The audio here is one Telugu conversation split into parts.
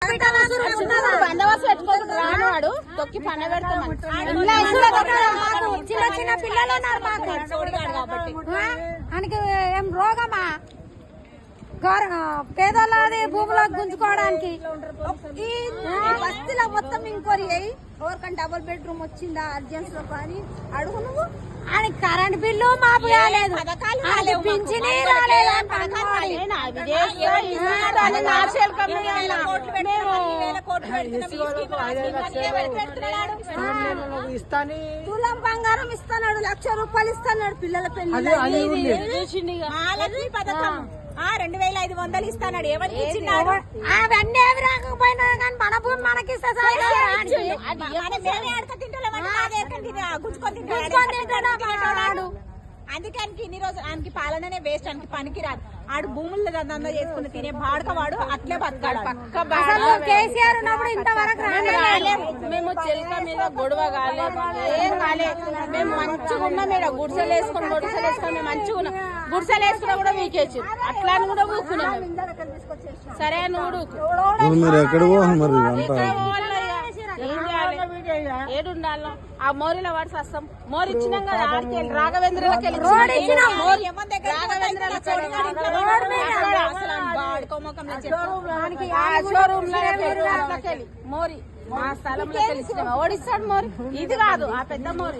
బందోబస్తు పెట్టుకోకుండా రానివాడు తొక్కి పన్న పెడతాం. చిన్న చిన్న పిల్లలు ఉన్నారు మాకు కాబట్టి ఆయనకి ఏం రోగమా పేదోళ్ళది భూములో గుంజుకోవడానికి ఈ బస్తీలో మొత్తం ఇంకోరి ఎవరికైనా డబుల్ బెడ్రూమ్ వచ్చిందా అర్జెన్స్ లో కానీ అడుగు నువ్వు. ఆయనకి కరెంట్ బిల్లు మాపు కాలేదు, పింఛనీ రాలేదు. తులం బంగారం ఇస్తున్నాడు, 1,00,000 రూపాయలు ఇస్తున్నాడు పిల్లల పెళ్లి. 2,500 ఇస్తాడు. ఎవరికి ఇచ్చినాడు? అవన్నీ ఏమి రాకపోయినా కానీ మన భూమి మనకి అందుకని ఇన్ని రోజులు ఆయనకి పాలననే వేస్ట్, ఆయనకి పనికి రాదు. ఆడు భూముల్లో దందా చేసుకుని తినే బాడకవాడు అట్లే బతకాడు. కేసీఆర్ ఉన్నప్పుడు ఇంతవరకు మేము చెల్క మీద గొడవ కాలేదు, ఏం కాలేదు. మేము మంచిగా ఉన్నాం. ఇక్కడ గుడిసెలు వేసుకొని మేము మంచిగా ఉన్నాం. గుడిసెలు వేసుకున్నా కూడా వీకేచ్చు, అట్లా అని కూడా ఊకున్నాం. సరే నువ్వు ఏడుండాలో ఆ మోరిలో వాడు సస్తాం. మోరి ఇచ్చినాం కదా ఆడికి రాఘవేంద్రకి మోరి మా స్థలంలో తెలిసిన ఓడిస్తాడు. మోరి ఇది కాదు, ఆ పెద్ద మోరి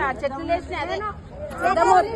ఆ చెట్లు వేసిన అదే పెద్ద మోరి.